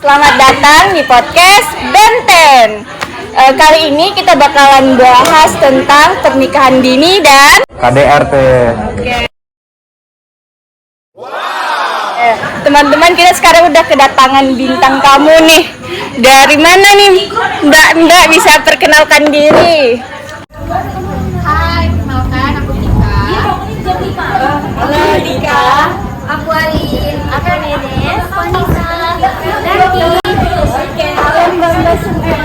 Selamat datang di podcast Benten. Kali ini kita bakalan bahas tentang pernikahan dini dan KDRT. Teman-teman, kita sekarang udah kedatangan bintang tamu nih. Dari mana nih? Mbak bisa perkenalkan diri. Hai, perkenalkan aku Dika. Halo Dika. Aku Alin. Aku Nenes. Aku Nisa. Nanti. Oke, halo Mbak semua.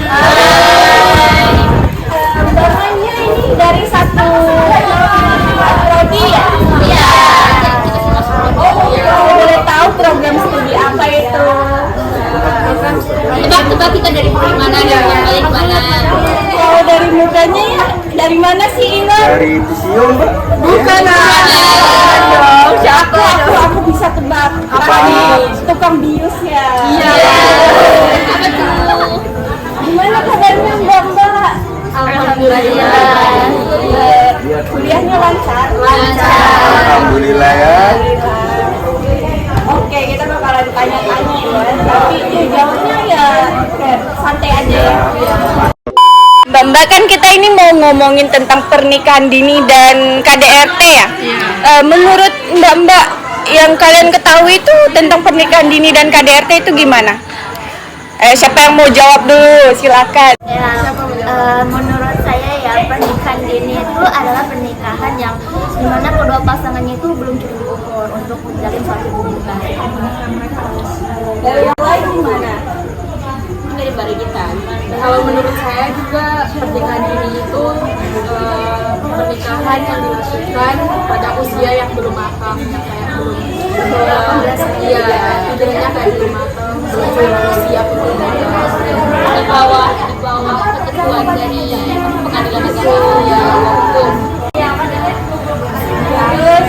Mbaknya ini dari satu prodi ya? Iya. Boleh tahu program studi apa itu? Tebak-tebak kita dari mana dan yang paling mana? Kalau dari mukanya ya, dari mana sih Iwan? Dari Tisio, Mbak. Bukan dong, siapa? Aku bisa tebak. Apa nih? Tukang bius ya? Iya. Apa tuh? Gimana kabarnya Mbak? Alhamdulillah. Kuliahnya lancar? Alhamdulillah ya. Oke, kita bakalan tanya-tanya ya. Tapi jawabnya ya santai aja ya. Mbak, kan kita ini mau ngomongin tentang pernikahan dini dan KDRT ya. Menurut Mbak yang kalian ketahui itu tentang pernikahan dini dan KDRT itu gimana? Siapa yang mau jawab dulu? Silakan. Menurut saya ya, pernikahan dini itu adalah pernikahan yang dimana kedua pasangannya itu belum cukup umur untuk menjalin suatu hubungan. Dari yang lain gimana? Dari kita. Kalau menurut saya juga pernikahan dini itu pernikahan yang dilakukan pada usia yang belum matang, yang kayak belum tidurnya kayak belum matang, belum siap untuk Di bawah ketentuan dari pengadilan negara ya hukum. Terus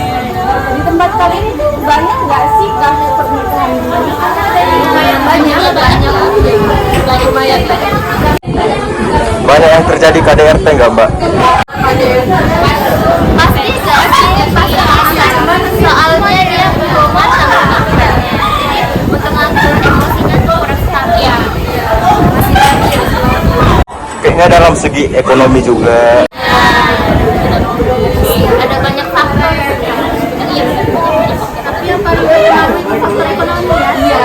di tempat kalian itu banyak nggak sih kasus pernikahan dini? lumayan. Banyak yang terjadi KDRT nggak, Mbak? Pasti soalnya dia belum matang pemikirannya. Jadi untuk ngatur emosinya tuh kurang stabil. Kayaknya dalam segi ekonomi juga. Ada banyak faktor sebenarnya. Tapi yang paling berpengaruh itu faktor ekonomi ya.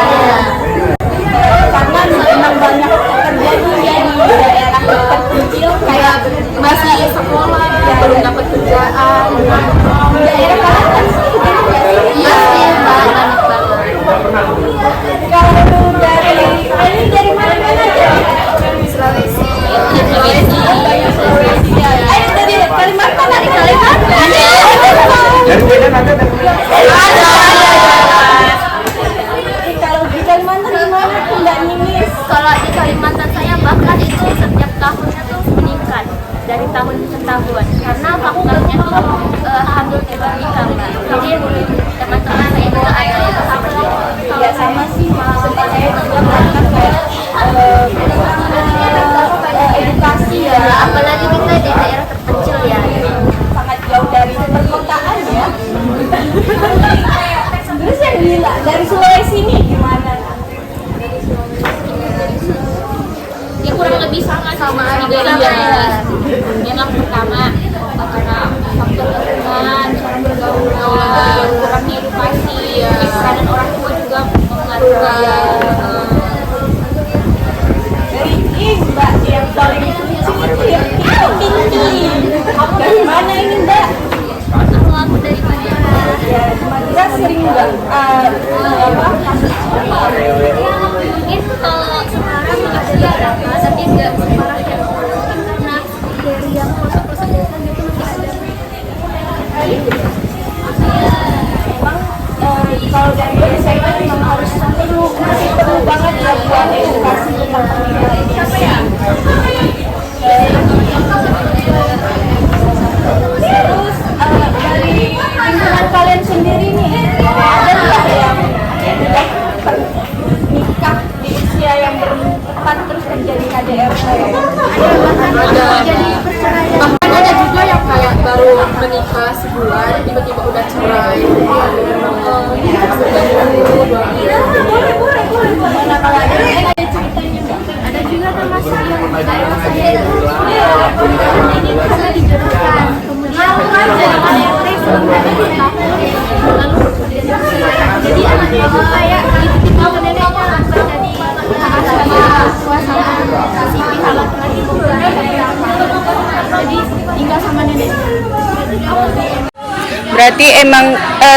Karena memang banyak terjadi ya di daerah terpencil kayak Masih sekolah, belum dapat kerjaan. daerah kalian sih gitu nggak sih? Masih banyak banget. Kalau ini dari mana aja? Sulawesi. Ayo dari Kalimantan, dari Kalimantan. Dari Medan ada. Kalau di Kalimantan gimana tuh Mbak Ninis? Kalau di Kalimantan saya bahkan itu setiap tahunnya tuh meningkat dari tahun ke tahun karena faktornya tuh hamil tiba nikah Mbak. Jadi teman-teman saya juga ada yang seperti itu. Ya sama sih, tempat saya juga melakukan kayak edukasi ya, Apalagi kita di daerah terpencil ya. sangat jauh dari perkotaan ya. Terus yang gila dari Sulawesi ini gimana? Ya kurang lebih sama juga ya. Memang pertama karena faktor lingkungan, cara bergaul, kurangnya edukasi, dan orang tua juga mengatur. Dari ini Mbak yang paling lucu itu yang tinggi. Dari mana ini Mbak? Aku dari Madura. Ya, di Madura sering Mbak kasus Mungkin kalau sekarang ada beberapa tapi nggak separah yang karena dari yang proses itu lebih ada. memang kalau dari saya itu memang harus masih perlu banget ya buat edukasi tentang pernikahan. Siapa ya? Terus dari lingkungan kalian sendiri nih, ada nggak yang udah nikah di usia yang belum tepat terus terjadi KDRT? Bahkan ada juga yang kayak baru menikah sebulan tiba-tiba udah cerai. Boleh. Gimana kalau ada daerah saya itu ini karena dijodohkan, kemudian KDRT belum ada setahun, lalu jadi anak itu kayak tipe neneknya terjadi suasana si pihak laki-laki jadi tinggal sama nenek. Berarti emang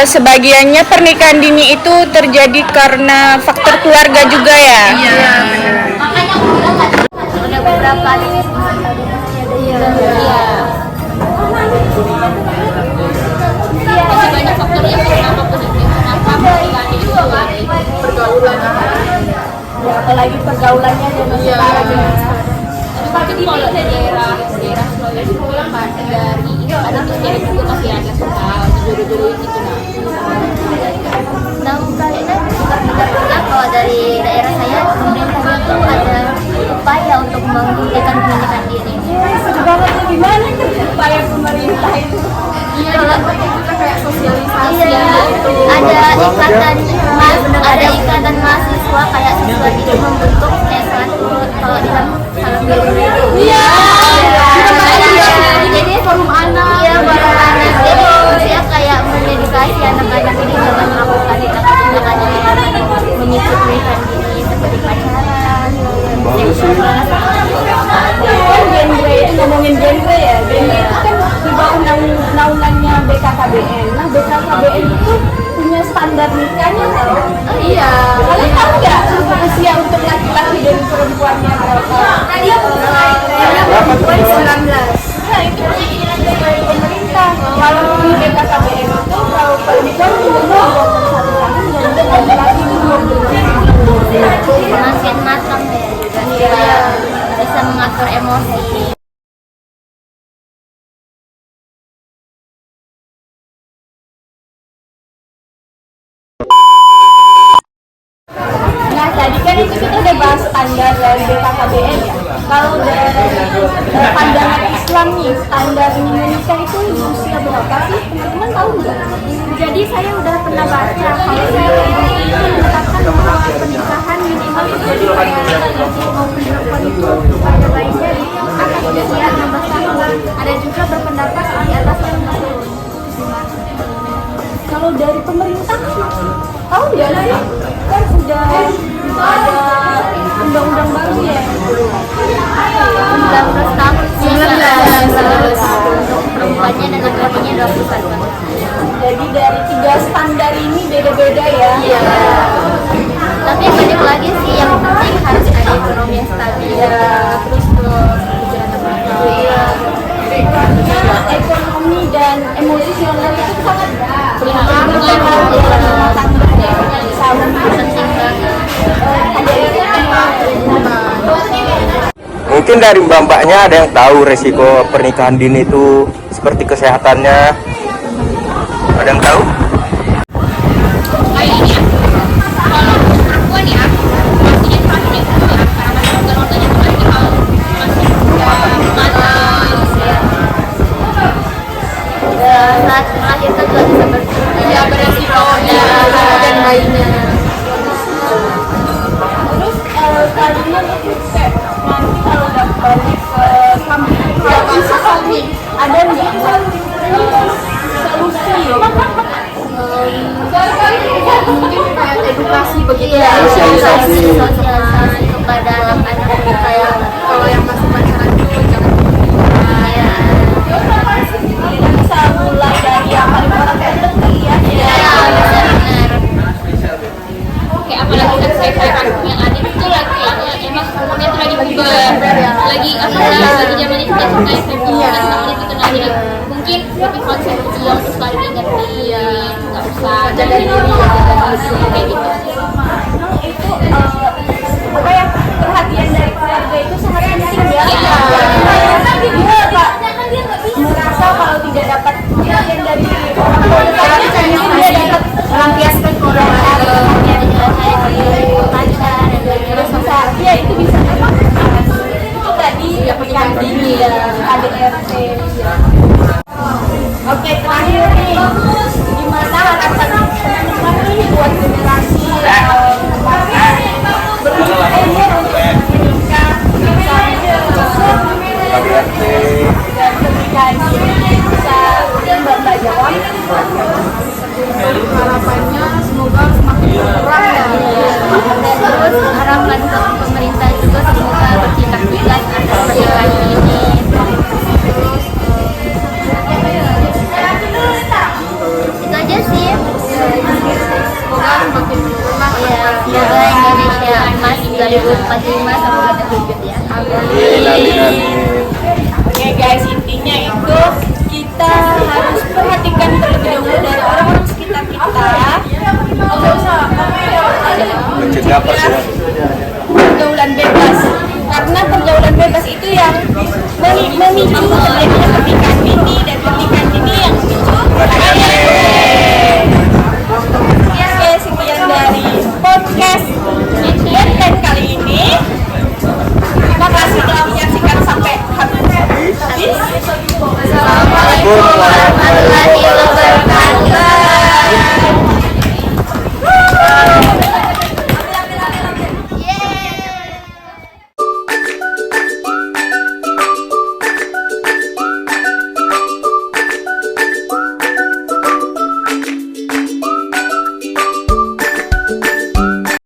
sebagiannya pernikahan dini itu terjadi karena faktor keluarga juga ya? Iya benar. Udah beberapa ada iya. Masih banyak faktor yang kenapa pernikahan itu Pergaulan. Ya, apalagi pergaulannya zaman sekarang ya. tapi kalau daerah Sulawesi dari itu ada tuh cewek juga masih ada suka jodoh-jodohin gitu nah kayaknya juga kalau dari daerah saya pemerintah itu ada upaya untuk menghentikan pernikahan dini. Sebenarnya gimana tuh upaya pemerintah itu? Iya, kita kayak sosialisasi Iya, gitu. ada ikatan mahasiswa kayak siswa itu membentuk suatu kalau di dalam Iya. Jadi forum anak. Iya, forum anak. Jadi dia kayak mendedikasi anak-anak ini dalam melakukan tindakan-tindakan yang memicu pernikahan dini seperti pacaran. Kan genre itu ngomongin genre ya, genre itu kan di bawah naungannya BKKBN. Nah BKKBN itu punya standar nikahnya tau? Oh iya. Kalian tahu nggak usia untuk laki-laki dan perempuannya berapa? Dia perempuan 19. Nah itu punya dari pemerintah. Kalau di BKKBN itu kalau perempuan umurnya 21 tahun dan laki-laki itu 20. makin matang ya juga. Iya. Bisa mengatur emosi. Nah tadi kan itu kita udah bahas standar dari BKKBN ya. Kalau dari pandangan Islam nih, standar menikah itu usia berapa sih? Teman-teman tahu nggak? Jadi saya udah pernah baca kalau saya itu menetapkan bahwa pernikahan minimal itu jadi kayak laki maupun perempuan itu pada baiknya di atas usia 16 tahun. Ada juga berpendapat di atas 15 tahun. Kalau dari pemerintah tahu nggak sih? Kan udah ada undang-undang baru ya. 19 tahun sih. 19 untuk perempuannya dan laki-lakinya 21 tahun. Jadi dari 3 standar ini beda-beda ya. Iya. Tapi balik lagi sih yang penting harus ada ekonomi yang stabil. Terus tuh Iya. Karena ekonomi dan emosional itu sangat berpengaruh dalam rumah tangga ya. Sama penting banget. Mungkin dari mbak-mbaknya ada yang tahu resiko pernikahan dini itu seperti kesehatannya. Ada yang tahu? Kayaknya kalau perempuan ya maksudnya terakhir itu karena organ-organnya itu lagi kalau masih panas ya saat melahirkan juga bisa Ya beresiko dan bayinya. terus kalian itu kayak nanti kalau udah balik ke kampung ada nggak solusi Mungkin kayak edukasi begitu iya ya. sosialisasi kepada anak-anak kayak Kalau yang masih pacaran itu jangan ya kita bisa mulai dari yang paling orang terdekat ya. benar kayak apalagi kan sekarang yang ada itu lagi yang emang umurnya tuh lagi bubar lagi apa lagi zaman itu kan suka SMP kan sama itu kenal jadi mungkin lebih konsep yang terus lagi ngertiin nggak usah jadi kayak gitu Itu apa ya perhatian dari keluarga itu sangat penting ya. Tapi dia Pak merasa kalau tidak dapat perhatian dari orang tua dia dapat melampiaskan ke orang lain pacar terus bisa ya itu bisa memang itu tadi ya pernikahan dini ya KDRT ya. Oke terakhir nih gimana harapan teman-teman nih buat generasi 2045 semoga terwujud ya. Amin, amin, amin. Oke guys, intinya itu kita harus perhatikan terlebih dahulu dari orang-orang sekitar kita. Mencegah pergaulan. Pergaulan bebas, karena pergaulan bebas itu yang memicu terjadinya pernikahan dini, dan pernikahan dini yang memicu kematian. Oke, sekian dari podcast Benten kali ini. Terima kasih telah menyaksikan sampai habis. Assalamualaikum warahmatullahi wabarakatuh.